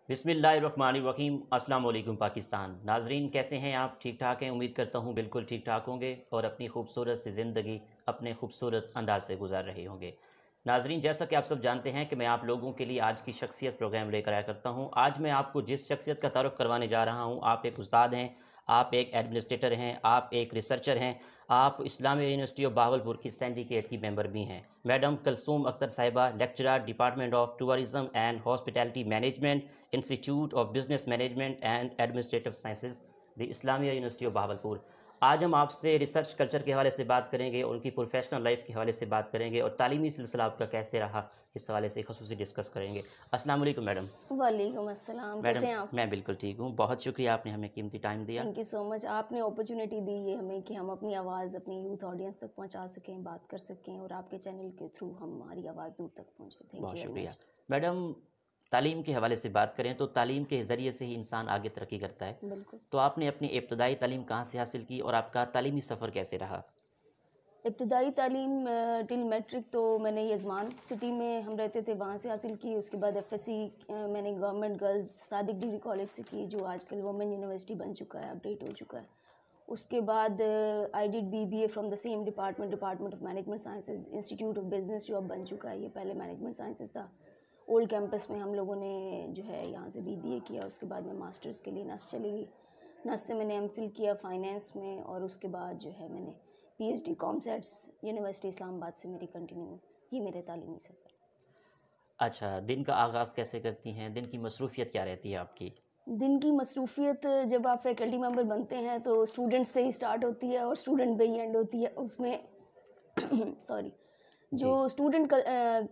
बिस्मिल्लाहिर्रहमानिर्रहीम। अस्सलाम वालेकुम पाकिस्तान। नाजरीन, कैसे हैं आप? ठीक ठाक हैं? उम्मीद करता हूँ बिल्कुल ठीक ठाक होंगे और अपनी खूबसूरत सी ज़िंदगी अपने खूबसूरत अंदाज से गुजार रहे होंगे। नाजरीन, जैसा कि आप सब जानते हैं कि मैं आप लोगों के लिए आज की शख्सियत प्रोग्राम लेकर आया करता हूँ। आज मैं आपको जिस शख्सियत का तारुफ़ करवाने जा रहा हूँ, आप एक उस्ताद हैं, आप एक एडमिनिस्ट्रेटर हैं, आप एक रिसर्चर हैं, आप इस्लामिया यूनिवर्सिटी ऑफ बहावलपुर की सिंडिकेट की मेंबर भी हैं। मैडम कलसूम अख्तर साहिबा, lecturer, department of tourism and hospitality management, institute of business management and administrative sciences, the Islamia university of Bahawalpur. आज हम आपसे रिसर्च कल्चर के हवाले से बात करेंगे, उनकी प्रोफेशनल लाइफ के हवाले से बात करेंगे और तालीमी सिलसिला आपका कैसे रहा, इस हवाले से ख़ुसूसी डिस्कस करेंगे। अस्सलाम वालेकुम मैडम। वालेकुम अस्सलाम, मैडम, कैसे हैं आप? मैं बिल्कुल ठीक हूँ। बहुत शुक्रिया, आपने हमें कीमती टाइम दिया। Thank you so much. आपने अपॉर्चुनिटी दी है हमें कि हम अपनी आवाज़ अपनी यूथ ऑडियंस तक पहुंचा सकें, बात कर सकें और आपके चैनल के थ्रू हमारी आवाज़ दूर तक पहुंचे। थैंक बहुत यू वेरी शुक्रिया। मच। मैडम, तालीम के हवाले से बात करें तो तालीम के ज़रिए से ही इंसान आगे तरक्की करता है। बिल्कुल। तो आपने अपनी इब्तदाई तालीम कहाँ से हासिल की और आपका तालीमी सफ़र कैसे रहा? इब्तदाई तालीम टिल मैट्रिक तो मैंने यज़मान सिटी में हम रहते थे वहाँ से हासिल की। उसके बाद एफएससी मैंने government girls Sadiq degree college से की, जो आजकल वुमेन यूनिवर्सिटी बन चुका है, अपडेट हो चुका है। उसके बाद I did BBA from the same department, department of management sciences, institute of business जो अब बन चुका है। ये पहले मैनेजमेंट साइंसेज था। ओल्ड कैंपस में हम लोगों ने जो है यहाँ से बीबीए किया। उसके बाद मैं मास्टर्स के लिए नस चली गई। नस से मैंने एमफिल किया फाइनेंस में और उसके बाद जो है मैंने पीएचडी कॉमसेट्स यूनिवर्सिटी इस्लामाबाद से मेरी कंटिन्यू हुई। ये मेरे तालीमी सफ़र। अच्छा, दिन का आगाज़ कैसे करती हैं? दिन की मसरूफ़ियत क्या रहती है आपकी? दिन की मसरूफ़ियत जब आप फैकल्टी मेंबर बनते हैं तो स्टूडेंट से ही स्टार्ट होती है और स्टूडेंट पे ही एंड होती है। उसमें सॉरी, जो जी। स्टूडेंट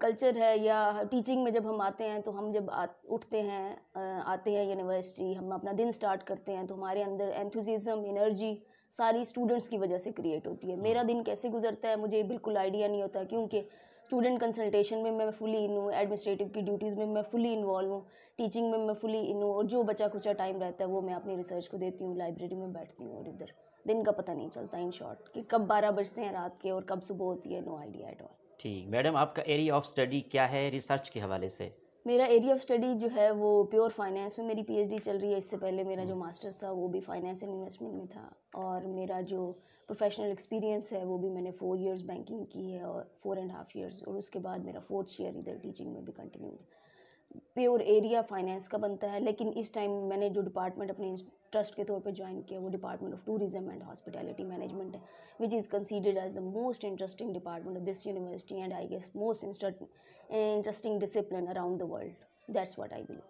कल्चर है या टीचिंग में जब हम आते हैं तो हम जब उठते हैं, आते हैं यूनिवर्सिटी, हम अपना दिन स्टार्ट करते हैं तो हमारे अंदर एंथुसिज्म, एनर्जी सारी स्टूडेंट्स की वजह से क्रिएट होती है। मेरा दिन कैसे गुजरता है मुझे बिल्कुल आइडिया नहीं होता, क्योंकि स्टूडेंट कंसल्टेशन में मैं फुली इन हूँ, एडमिनिस्ट्रेटिव की ड्यूटीज़ में मैं फुली इन्वॉल्व हूँ, टीचिंग में मैं फुली इन हूँ और जो बचा खुचा टाइम रहता है वो मैं अपनी रिसर्च को देती हूँ, लाइब्रेरी में बैठती हूँ और इधर दिन का पता नहीं चलता। इन शॉर्ट कि कब 12 बजते हैं रात के और कब सुबह होती है, नो आइडिया एट ऑल। ठीक। मैडम, आपका एरिया ऑफ़ स्टडी क्या है रिसर्च के हवाले से? मेरा एरिया ऑफ स्टडी जो है वो प्योर फाइनेंस में मेरी पीएचडी चल रही है। इससे पहले मेरा जो हुँ। मास्टर्स था वो भी फाइनेंस एंड इन्वेस्टमेंट में था और मेरा जो प्रोफेशनल एक्सपीरियंस है वो भी मैंने 4 इयर्स बैंकिंग की है और 4.5 इयर्स, और उसके बाद मेरा 4th ईयर इधर टीचिंग में भी कंटिन्यू। प्योर एरिया फाइनेंस का बनता है, लेकिन इस टाइम मैंने जो डिपार्टमेंट अपने ट्रस्ट के तौर पे ज्वाइन किया वो department of tourism and hospitality management है, which is considered as the most interesting department of this university and I guess most interesting discipline around the world. That's what I believe.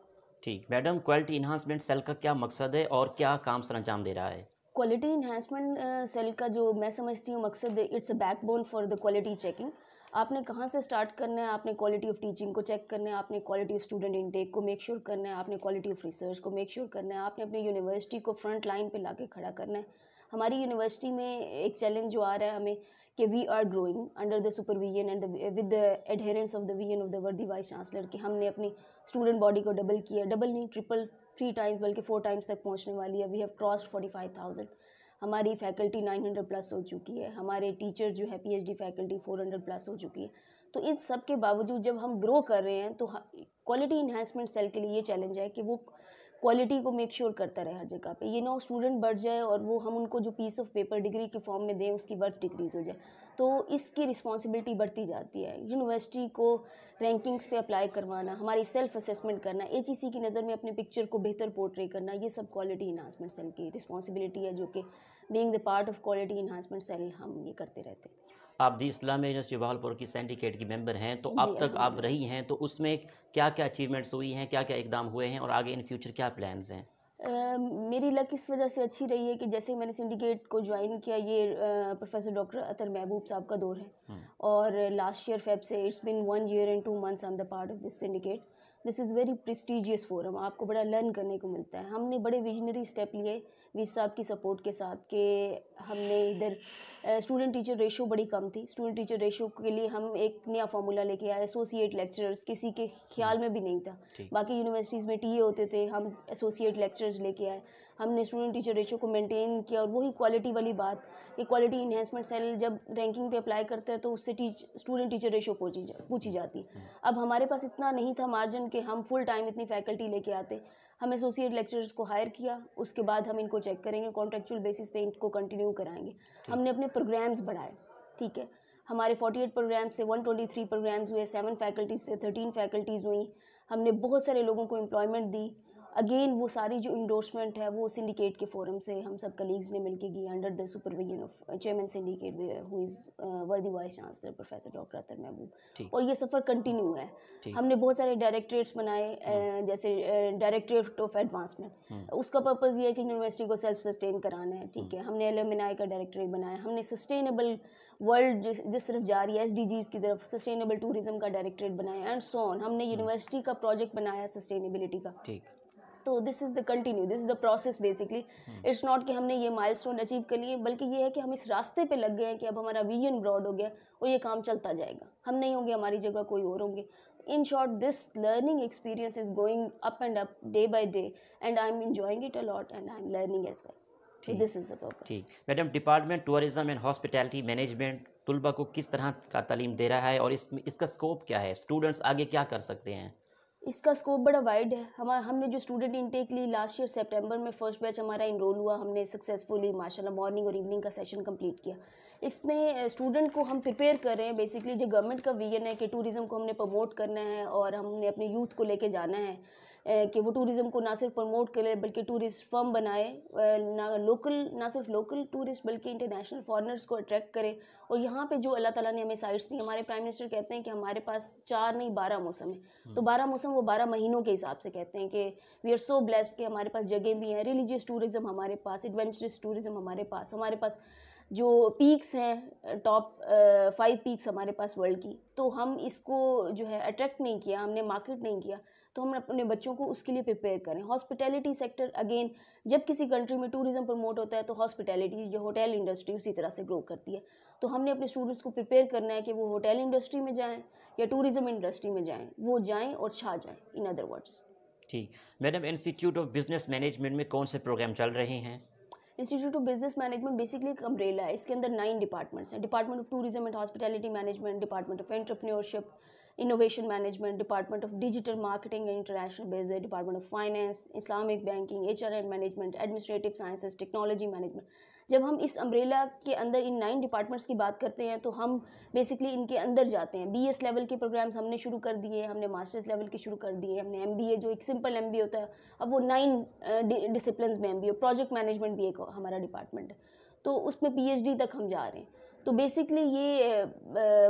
ठीक। Madam, quality enhancement cell का क्या मकसद है और क्या काम सरअंजाम दे रहा है? क्वालिटी इन्हांसमेंट सेल का जो मैं समझती हूँ मकसद, it's a backbone for the quality checking. आपने कहाँ से स्टार्ट करना है, आपने क्वालिटी ऑफ टीचिंग को चेक करना है, आपने क्वालिटी ऑफ स्टूडेंट इनटेक को मेक श्योर करना है, आपने क्वालिटी ऑफ रिसर्च को मेक श्योर करना है, आपने अपनी यूनिवर्सिटी को फ्रंट लाइन पे लाके खड़ा करना है। हमारी यूनिवर्सिटी में एक चैलेंज जो आ रहा है हमें कि we are growing under the supervision and with the adherence of the vision of the worthy vice chancellor कि हमने अपनी स्टूडेंट बॉडी को डबल किया, डबल नहीं ट्रिपल, 3 टाइम्स बल्कि 4 टाइम्स तक पहुंचने वाली है। We have crossed 45,000। हमारी फैकल्टी 900 प्लस हो चुकी है, हमारे टीचर जो है पीएचडी फैकल्टी 400 प्लस हो चुकी है। तो इन सब के बावजूद जब हम ग्रो कर रहे हैं तो क्वालिटी इन्हांसमेंट सेल के लिए ये चैलेंज है कि वो क्वालिटी को मेक श्योर करता रहे हर जगह पे। ये ना स्टूडेंट बढ़ जाए और वो हम उनको जो पीस ऑफ पेपर डिग्री के फॉर्म में दें उसकी वर्थ डिक्रीज हो जाए, तो इसकी रिस्पॉन्सिबिलिटी बढ़ती जाती है। यूनिवर्सिटी को रैंकिंग्स पे अप्लाई करवाना, हमारी सेल्फ असेसमेंट करना, एचईसी की नज़र में अपने पिक्चर को बेहतर पोर्ट्रे करना, ये सब क्वालिटी इन्हांसमेंट सेल की रिस्पॉन्सिबिलिटी है, जो कि being the part of quality enhancement cell हम ये करते रहते हैं। आप दी इस्लामिया यूनिवर्सिटी बहावलपुर की सिंडिकेट की मेंबर हैं, तो जी अब तक आप अल्हम्दुलिल्लाह। रही हैं, तो उसमें क्या-क्या अचीवमेंट्स हुई हैं, क्या-क्या इक़दाम हुए हैं और आगे इन फ्यूचर क्या प्लान्स हैं? मेरी लक इस वजह से अच्छी रही है कि जैसे मैंने सिंडिकेट को ज्वाइन किया, ये प्रोफेसर डॉक्टर अतर महबूब साहब का दौर है हुँ। और लास्ट ईयर फेब से it's been 1 year and 2 months I am the part of this syndicate. This is very prestigious forum, आपको बड़ा लर्न करने को मिलता है। हमने बड़े विजनरी स्टेप लिए वीस साहब की सपोर्ट के साथ कि हमने इधर स्टूडेंट टीचर रेशो बड़ी कम थी, स्टूडेंट टीचर रेशो के लिए हम एक नया फार्मूला लेके आए। एसोसिएट लेक्चरर्स किसी के ख्याल में भी नहीं था, ठीक। बाकी यूनिवर्सिटीज़ में टीए होते थे, हम एसोसिएट लेक्चरर्स लेके आए। हमने स्टूडेंट टीचर रेशो को मेंटेन किया, और वही क्वालिटी वाली बात कि क्वालिटी इन्हेंसमेंट सेल जब रैंकिंग पे अप्लाई करते हैं तो उससे स्टूडेंट टीचर रेशो पूछी जाती है। अब हमारे पास इतना नहीं था मार्जिन कि हम फुल टाइम इतनी फैकल्टी लेके आते। हम एसोसिएट लेक्चरर्स को हायर किया, उसके बाद हम इनको चेक करेंगे, कॉन्ट्रेक्चुअल बेसिस पे इनको कंटिन्यू कराएंगे। हमने अपने प्रोग्राम्स बढ़ाए, ठीक है, हमारे 48 प्रोग्राम से 123 प्रोग्राम्स हुए, 7 फैकल्टीज से 13 फैकल्टीज़ हुई। हमने बहुत सारे लोगों को एम्प्लॉयमेंट दी। अगेन वो सारी जो इंडोर्समेंट है वो सिंडिकेट के फोरम से हम सब कलीग्स ने मिलके की, under the supervision of chairman syndicate who is वर्दी vice chancellor professor doctor Athar महबूब। और ये सफ़र कंटिन्यू है। हमने बहुत सारे डायरेक्टरेट्स बनाए, जैसे डायरेक्टरेट ऑफ एडवांसमेंट, उसका पर्पज़ ये है कि यूनिवर्सिटी को सेल्फ सस्टेन कराना है, ठीक है। हमने एलुमनाई का डायरेक्टरेट बनाया। हमने सस्टेनेबल वर्ल्ड जिस तरफ जा रही है SDGs की तरफ, सस्टेनेबल टूरिज्म का डायरेक्टरेट बनाया, एंड सो ऑन। हमने यूनिवर्सिटी का प्रोजेक्ट बनाया सस्टेनेबिलिटी का। तो this is the continue, this is the process basically. It's not कि हमने ये माइलस्टोन अचीव कर लिए, बल्कि ये है कि हम इस रास्ते पे लग गए हैं कि अब हमारा विजन ब्रॉड हो गया और ये काम चलता जाएगा। हम नहीं होंगे, हमारी जगह कोई और होंगे। In short, this learning experience is going up and up day by day, and I am enjoying it a lot, and I am learning as well. This is the purpose. ठीक madam, department tourism and hospitality management तुलबा को किस तरह का तालीम दे रहा है और इसका स्कोप क्या है? स्टूडेंट्स आगे क्या कर सकते हैं? इसका स्कोप बड़ा वाइड है। हमने जो स्टूडेंट इनटेक ली लास्ट ईयर सितंबर में, फर्स्ट बैच हमारा इनरोल हुआ। हमने सक्सेसफुली माशाल्लाह मॉर्निंग और इवनिंग का सेशन कंप्लीट किया। इसमें स्टूडेंट को हम प्रिपेयर कर रहे हैं बेसिकली। जो गवर्नमेंट का विजन है कि टूरिज़्म को हमने प्रमोट करना है और हमने अपने यूथ को लेके जाना है कि वो टूरिज़्म को ना सिर्फ प्रमोट करे बल्कि टूरिस्ट फर्म बनाए, ना सिर्फ लोकल टूरिस्ट बल्कि इंटरनेशनल फॉरेनर्स को अट्रैक्ट करे। और यहाँ पे जो अल्लाह ताला ने हमें साइट्स दी, हमारे प्राइम मिनिस्टर कहते हैं कि हमारे पास 4 नहीं 12 मौसम है। तो 12 मौसम वो 12 महीनों के हिसाब से कहते हैं कि वी आर सो ब्लेस्ड कि हमारे पास जगह भी हैं, रिलीजियस टूरिज़म हमारे पास, एडवेंचरस टूरिज़म हमारे पास जो पीक्स हैं, टॉप 5 पीक्स हमारे पास वर्ल्ड की। तो हम इसको जो है अट्रैक्ट नहीं किया, हमने मार्केट नहीं किया, तो हम अपने बच्चों को उसके लिए प्रिपेयर करें। हॉस्पिटैलिटी सेक्टर, अगेन जब किसी कंट्री में टूरिज़्म प्रमोट होता है तो हॉस्पिटैलिटी जो होटल इंडस्ट्री उसी तरह से ग्रो करती है। तो हमने अपने स्टूडेंट्स को प्रिपेयर करना है कि वो होटल इंडस्ट्री में जाएं या टूरिज़्म इंडस्ट्री में जाएं, वो जाएं और छा जाएं, इन अदर वर्ड्स। ठीक madam, institute of business management में कौन से प्रोग्राम चल रहे हैं? Institute of business management basically एक अम्ब्रेला है। इसके अंदर 9 डिपार्टमेंट्स हैं। Department of tourism and hospitality management, department of entrepreneurship, innovation management, department of digital marketing and international business, department of finance, Islamic banking, HR and management, administrative sciences, technology management. जब हम इस umbrella के अंदर इन 9 departments की बात करते हैं तो हम बेसिकली इनके अंदर जाते हैं। BS लेवल के प्रोग्राम्स हमने शुरू कर दिए, हमने मास्टर्स लेवल के शुरू कर दिए, हमने MBA जो एक सिंपल MBA होता है, अब वो 9 डिसिप्लिन्स में MBA, प्रोजेक्ट मैनेजमेंट भी एक हमारा डिपार्टमेंट है, तो उसमें PhD तक हम जा रहे हैं। तो बेसिकली ये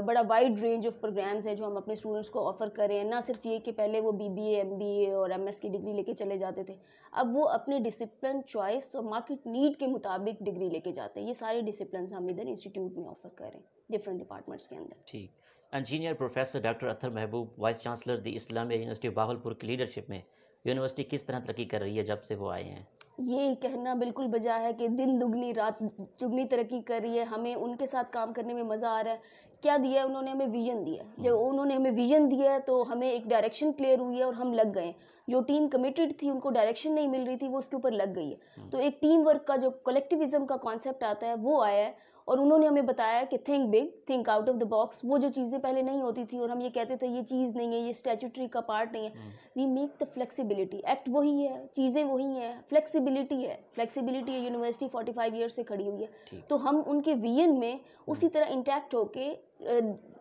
बड़ा वाइड रेंज ऑफ प्रोग्राम्स है जो हम अपने स्टूडेंट्स को ऑफ़र कर रहे हैं। ना सिर्फ ये कि पहले वो BBA, MBA और MS की डिग्री लेके चले जाते थे, अब वो अपने डिसिप्लिन, चॉइस और मार्केट नीड के मुताबिक डिग्री लेके जाते हैं। ये सारे डिसिप्लिन हम इधर इंस्टीट्यूट में ऑफ़र कर रहे हैं डिफरेंट डिपार्टमेंट्स के अंदर। ठीक। Engineer professor doctor Athar Mahboob, vice chancellor the Islamia university Bahawalpur की लीडरशिप में यूनिवर्सिटी किस तरह तरक्की कर रही है जब से वो आए हैं? ये कहना बिल्कुल बजा है कि दिन दुगनी रात चुगनी तरक्की कर रही है। हमें उनके साथ काम करने में मज़ा आ रहा है। क्या दिया है उन्होंने? हमें विजन दिया है। जब उन्होंने हमें विजन दिया है तो हमें एक डायरेक्शन क्लियर हुई है और हम लग गए। जो टीम कमिटेड थी, उनको डायरेक्शन नहीं मिल रही थी, वो उसके ऊपर लग गई है। तो एक टीम वर्क का जो कलेक्टिविज्म का कॉन्सेप्ट आता है वो आया है और उन्होंने हमें बताया कि think big, think out of the box. वो जो चीज़ें पहले नहीं होती थी और हम ये कहते थे ये चीज़ नहीं है, ये स्टैट्यूटरी का पार्ट नहीं है, we make the flexibility. Act वही है, चीज़ें वही हैं, फ्लेक्सिबिलिटी है। फ्लेक्सिबिलिटी है, यूनिवर्सिटी 45 ईयर से खड़ी हुई है, तो हम उनके विजन में उसी तरह इंटैक्ट होके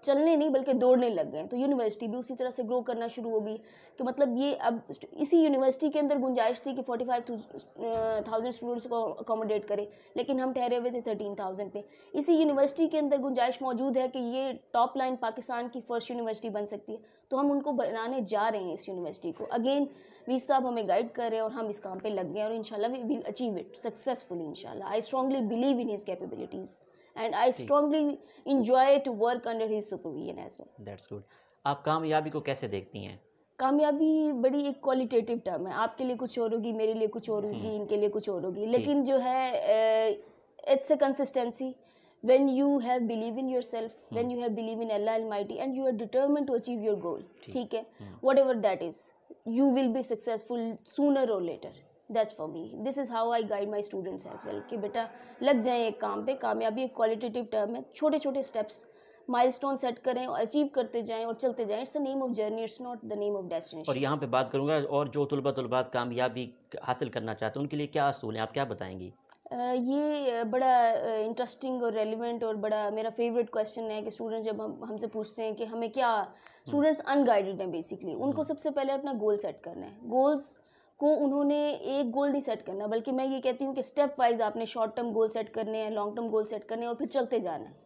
चलने नहीं बल्कि दौड़ने लग गए। तो यूनिवर्सिटी भी उसी तरह से ग्रो करना शुरू हो गई कि मतलब ये अब इसी यूनिवर्सिटी के अंदर गुंजाइश थी कि 45,000 स्टूडेंट्स को अकोमोडेट करे, लेकिन हम ठहरे हुए थे 13,000 पे। इसी यूनिवर्सिटी के अंदर गुंजाइश मौजूद है कि ये टॉप लाइन पाकिस्तान की फर्स्ट यूनिवर्सिटी बन सकती है, तो हम उनको बनाने जा रहे हैं इस यूनिवर्सिटी को। अगेन वीस साहब हमें गाइड कर रहे हैं और हम इस काम पे लग गए और इंशाल्लाह we will achieve it successfully इंशाल्लाह। I strongly believe in his capabilities and I strongly enjoy to work under his supervision as well. That's good. आप कामयाबी को कैसे देखती हैं? कामयाबी बड़ी एक क्वालिटेटिव टर्म है। आपके लिए कुछ और होगी, मेरे लिए कुछ और होगी, इनके लिए कुछ और होगी, लेकिन जो है it's a consistency. when you have believe in yourself, when you have believe in Allah Almighty and you are determined to achieve your goal, ठीक है, whatever that is, you will be successful sooner or later. That's for me, this is how I guide my students as well कि बेटा लग जाएं एक काम पे। कामयाबी एक क्वालिटेटिव टर्म है, छोटे छोटे स्टेप्स माइलस्टोन सेट करें और अचीव करते जाएं और चलते जाएं। It's the name of journey, it's not the name of और डेस्टिनेशन। यहाँ पे बात करूँगा, और जो तलबात कामयाबी हासिल करना चाहते हैं उनके लिए क्या असूल हैं, आप क्या बताएंगी? ये बड़ा इंटरेस्टिंग और रेलिवेंट और बड़ा मेरा फेवरेट क्वेश्चन है कि स्टूडेंट्स जब हमसे पूछते हैं कि हमें क्या, स्टूडेंट्स अनगाइडेड हैं बेसिकली, उनको सबसे पहले अपना गोल सेट करना है। गोल्स को उन्होंने एक गोल नहीं सेट करना, बल्कि मैं ये कहती हूँ कि स्टेप वाइज आपने शॉर्ट टर्म गोल सेट करने हैं, लॉन्ग टर्म गोल सेट करने हैं और फिर चलते जाना है।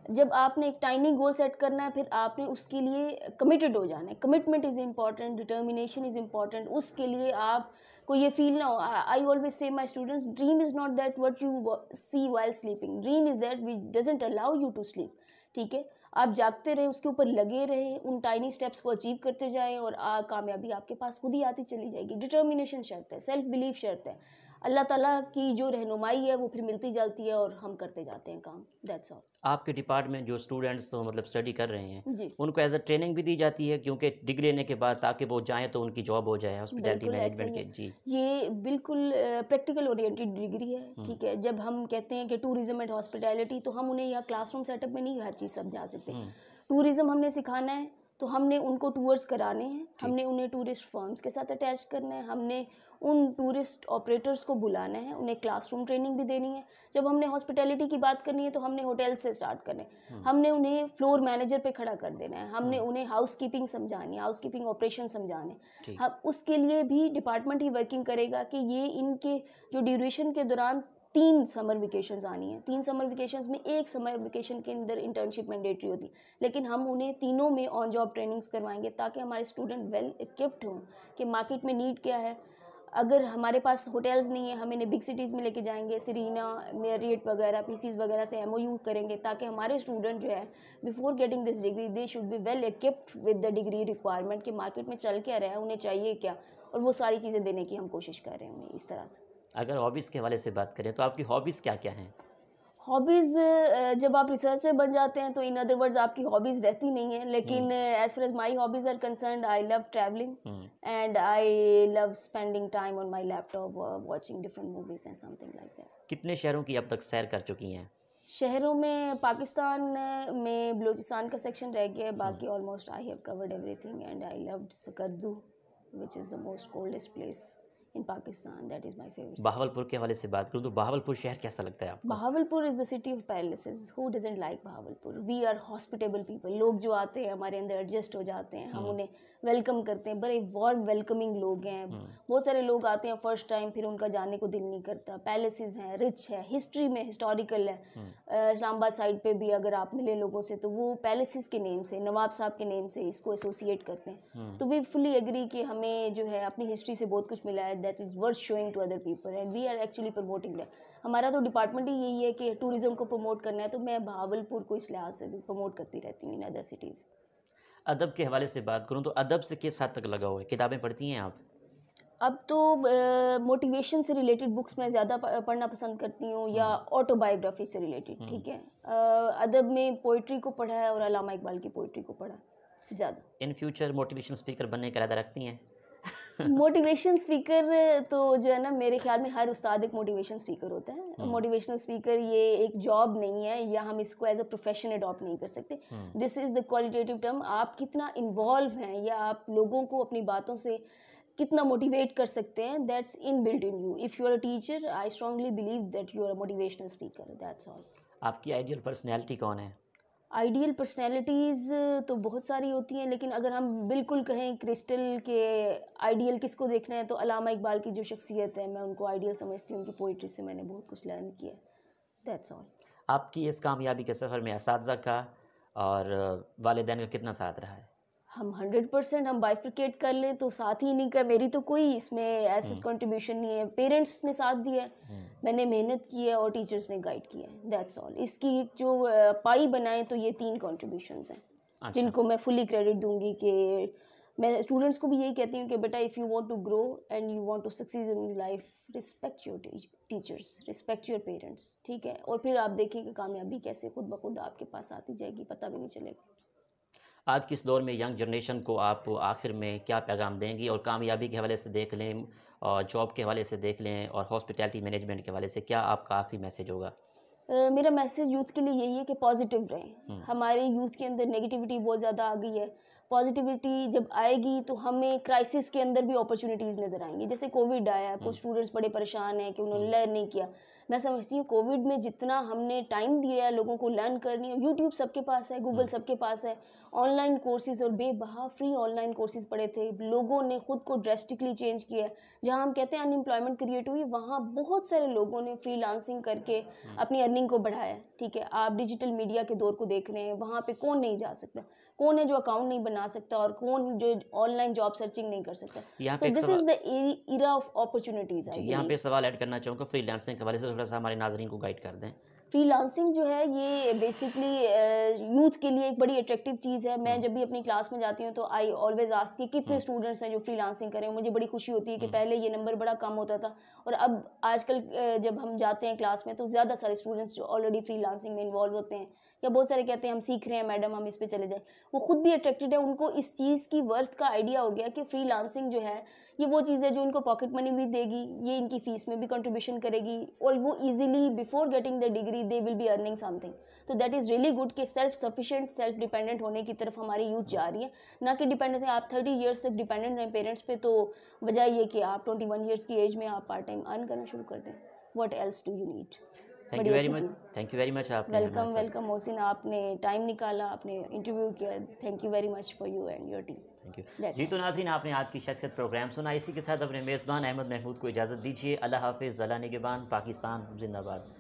जब आपने एक टाइनी गोल सेट करना है, फिर आपने उसके लिए कमिटेड हो जाना है। Commitment is important, determination is important. उसके लिए आप को ये फील ना हो, I always say my students, dream is not that what you see while sleeping, dream is that which doesn't allow you to sleep. ठीक है, आप जागते रहे, उसके ऊपर लगे रहे, उन टाइनी स्टेप्स को अचीव करते जाएं और कामयाबी आपके पास खुद ही आती चली जाएगी। डिटर्मिनेशन शर्त है, सेल्फ बिलीव शर्त है, अल्लाह ताला की जो रहनुमाई है वो फिर मिलती जाती है और हम करते जाते हैं काम। That's all. आपके डिपार्टमेंट जो स्टूडेंट्स मतलब स्टडी कर रहे हैं जी उनको एज अ ट्रेनिंग भी दी जाती है, क्योंकि डिग्री लेने के बाद ताकि वो जाएं तो उनकी जॉब हो जाए हॉस्पिटैलिटी बिल्कुल ऐसा मैनेजमेंट ही के? है। जी। ये बिल्कुल प्रैक्टिकल ओरिएंटेड डिग्री है। हम्म, ठीक है, जब हम कहते हैं कि टूरिज्म एंड हॉस्पिटैलिटी, तो हम उन्हें यहाँ क्लासरूम सेटअप में नहीं हर चीज़ समझा सकते। हम्म, टूरिज्म हमने सिखाना है तो हमने उनको टूर्स कराने हैं, ठीक। हमने उन्हें टूरिस्ट फर्म्स के साथ अटैच करना है, हमने उन टूरिस्ट ऑपरेटर्स को बुलाना है, उन्हें क्लासरूम ट्रेनिंग भी देनी है। जब हमने हॉस्पिटैलिटी की बात करनी है तो हमने होटल से स्टार्ट करना है, हमने उन्हें फ्लोर मैनेजर पे खड़ा कर देना है, हमने उन्हें हाउस कीपिंग समझानी है, हाउस कीपिंग ऑपरेशन समझाने। ठीक। हम उसके लिए भी डिपार्टमेंट ही वर्किंग करेगा कि ये इनके जो ड्यूरेशन के दौरान 3 समर वेकेशंस आनी है, 3 समर वेकेशंस में एक समर वेकेशन के अंदर इंटर्नशिप मैंडेटरी होती, लेकिन हम उन्हें तीनों में ऑन जॉब ट्रेनिंग्स करवाएंगे ताकि हमारे स्टूडेंट वेल इक्विप्ड हों कि मार्केट में नीड क्या है। अगर हमारे पास होटल्स नहीं है, हम इन्हें बिग सिटीज़ में लेके जाएंगे, सीरीना, मेरियट वगैरह, पीसीज वगैरह से एमओयू करेंगे ताकि हमारे स्टूडेंट जो है before getting this degree they should be well equipped with the degree requirement कि मार्केट में चल क्या रहा है, उन्हें चाहिए क्या, और वो सारी चीज़ें देने की हम कोशिश कर रहे हैं उन्हें इस तरह से। अगर हॉबीज़ के हवाले से बात करें तो आपकी हॉबीज़ क्या क्या हैं? हॉबीज़ जब आप रिसर्चर बन जाते हैं तो इन अदर वर्ड्स आपकी हॉबीज़ रहती नहीं हैं, लेकिन as far as my hobbies are concerned, I love travelling and I love spending time on my laptop watching different movies and something like that. कितने शहरों की अब तक सैर कर चुकी हैं? शहरों में पाकिस्तान में बलूचिस्तान का सेक्शन रह गया है, बाकी almost I have covered everything and I loved Skardu which is the most coldest place in Pakistan, that is my favourite. Bahawalpur के हवाले से बात करूँ तो बहावलपुर शहर कैसा लगता है आपको? Bahawalpur is the city of palaces. Who doesn't like Bahawalpur? We are hospitable people. लोग जो आते हैं हमारे अंदर एडजस्ट हो जाते हैं, हम उन्हें वेलकम करते हैं, बड़े वार्म वेलकमिंग लोग हैं। बहुत सारे लोग आते हैं फर्स्ट टाइम, फिर उनका जाने को दिल नहीं करता। पैलेसेस हैं, रिच है, हिस्ट्री में हिस्टोरिकल है। इस्लामाबाद साइड पे भी अगर आप मिले लोगों से तो वो पैलेसेस के नेम से, नवाब साहब के नेम से इसको एसोसिएट करते हैं। तो वी फुली एग्री कि हमें जो है अपनी हिस्ट्री से बहुत कुछ मिला है, that is worth showing to other people and we are actually promoting that. हमारा तो डिपार्टमेंट ही यही है कि टूरिज़्म को प्रमोट करना है, तो मैं भावलपुर को इस लिहाज से भी प्रमोट करती रहती हूँ इन अदर सिटीज़। अदब के हवाले से बात करूँ तो अदब से किस हद तक लगा हुआ है? किताबें पढ़ती हैं आप? अब तो मोटिवेशन से रिलेटेड बुक्स मैं ज़्यादा पढ़ना पसंद करती हूँ या ऑटोबायोग्राफी से रिलेटेड। ठीक है, अदब में पोइट्री को पढ़ा है और अल्लामा इकबाल की पोइट्री को पढ़ा ज़्यादा। इन फ्यूचर मोटिवेशनल स्पीकर बनने का इरादा रखती हैं? मोटिवेशन स्पीकर तो जो है ना, मेरे ख्याल में हर उस्ताद एक मोटिवेशन स्पीकर होता है। मोटिवेशनल स्पीकर ये एक जॉब नहीं है या हम इसको एज अ प्रोफेशन अडॉप्ट नहीं कर सकते। This is the qualitative term. आप कितना इन्वॉल्व हैं या आप लोगों को अपनी बातों से कितना मोटिवेट कर सकते हैं, that's inbuilt in you. If you are a teacher, I strongly believe that you are a motivational speaker, that's all. आपकी आइडियल पर्सनैलिटी कौन है? आइडियल पर्सनैलिटीज़ तो बहुत सारी होती हैं, लेकिन अगर हम बिल्कुल कहें क्रिस्टल के आइडियल किसको देखना है तो अल्लामा इकबाल की जो शख्सियत है, मैं उनको आइडियल समझती हूँ। उनकी पोइट्री से मैंने बहुत कुछ लर्न किया, दैट्स ऑल। आपकी इस कामयाबी के सफ़र में असातिज़ा का और वालिदैन का कितना साथ रहा है? हम 100% हम बाइफिकेट कर लें तो साथ ही नहीं का, मेरी तो कोई इसमें ऐसी कंट्रीब्यूशन नहीं है। पेरेंट्स ने साथ दिया है, मैंने मेहनत की है और टीचर्स ने गाइड किया है, दैट्स ऑल। इसकी जो पाई बनाए तो ये 3 कॉन्ट्रीब्यूशंस हैं। अच्छा। जिनको मैं फुली क्रेडिट दूंगी कि मैं स्टूडेंट्स को भी यही कहती हूँ कि बेटा, if you want to grow and you want to succeed in life, respect your teachers, respect your parents. ठीक है, और फिर आप देखिए कि कामयाबी कैसे खुद ब खुद आपके पास आती जाएगी, पता भी नहीं चलेगा। आज के इस दौर में यंग जनरेशन को आप आखिर में क्या पैगाम देंगी? और कामयाबी के हवाले से देख लें, और जॉब के हवाले से देख लें और हॉस्पिटैलिटी मैनेजमेंट के हवाले से, क्या आपका आखिरी मैसेज होगा? मेरा मैसेज यूथ के लिए यही है कि पॉजिटिव रहें। हुँ, हमारे यूथ के अंदर नेगेटिविटी बहुत ज़्यादा आ गई है। पॉजिटिविटी जब आएगी तो हमें क्राइसिस के अंदर भी अपॉर्चुनिटीज़ नज़र आएँगी। जैसे कोविड आया, हुँ, कुछ स्टूडेंट्स बड़े परेशान हैं कि उन्होंने हुँ, लर्न नहीं किया। मैं समझती हूँ कोविड में जितना हमने टाइम दिया है लोगों को लर्न करने, यूट्यूब सबके पास है, गूगल हुँ, सबके पास है। ऑनलाइन कोर्सेज़ और बेबहा फ्री ऑनलाइन कोर्सेज़ पढ़े थे। लोगों ने खुद को ड्रास्टिकली चेंज किया है। जहाँ हम कहते हैं अनएम्प्लॉयमेंट क्रिएट हुई, वहाँ बहुत सारे लोगों ने फ्रीलांसिंग करके हुँ। अपनी अर्निंग को बढ़ाया है, ठीक है। आप डिजिटल मीडिया के दौर को देख रहे हैं, वहाँ पे कौन नहीं जा सकता, कौन है जो अकाउंट नहीं बना सकता और कौन जो ऑनलाइन जॉब सर्चिंग नहीं कर सकता। यहाँ पे सो एक दिस सवाल is the era of opportunities जी, आई यहाँ बिलीव। पे सवाल ऐड करना चाहूँगा फ्रीलांसिंग के हवाले से, थोड़ा-सा हमारे नाज़रीन को गाइड कर दें। फ्रीलांसिंग जो है ये बेसिकली यूथ के लिए एक बड़ी अट्रैक्टिव चीज़ है। मैं हुँ, जब भी अपनी क्लास में जाती हूँ तो आई ऑलवेज़ आस्क कि कितने हुँ, स्टूडेंट्स हैं जो फ्रीलांसिंग करें। मुझे बड़ी खुशी होती है कि हुँ, पहले ये नंबर बड़ा कम होता था और अब आजकल जब हम जाते हैं क्लास में तो ज़्यादा सारे स्टूडेंट्स जो ऑलरेडी फ्रीलांसिंग में इन्वॉल्व होते हैं या बहुत सारे कहते हैं हम सीख रहे हैं मैडम, हम इस पे चले जाएँ। वो खुद भी अट्रैक्टेड है, उनको इस चीज़ की वर्थ का आइडिया हो गया कि फ्रीलांसिंग जो है ये वो चीज़ है जो इनको पॉकेट मनी भी देगी, ये इनकी फ़ीस में भी कंट्रीब्यूशन करेगी और वो easily before getting the degree they will be earning something. तो दैट इज़ रियली गुड कि सेल्फ सफिशिएंट, सेल्फ डिपेंडेंट होने की तरफ हमारी यूथ हुँ। जा रही है, ना कि डिपेंडेंस है। आप 30 इयर्स तक डिपेंडेंट रहें पेरेंट्स पे तो बजाय ये कि आप 21 इयर्स की एज में आप पार्ट टाइम अर्न करना शुरू कर दें। What else do you need? Thank बड़ी यू वेरी अच्छी much, cheese. Thank you very much, आपने हमारे वेलकम, साथ। वेलकम मोहसिन, आपने टाइम निकाला, आपने इंटरव्यू किया। Thank you very much for you and your team. Thank you. That's जी, ऑल। तो नाज़रीन, आपने आज की शख्सियत प्रोग्राम सुना। इसी के साथ अपने मेज़बान अहमद महमूद को इजाज़त दीजिए। अल्लाह हाफ़िज़, ज़ला निगहबान, पाकिस्तान ज़िंदाबाद।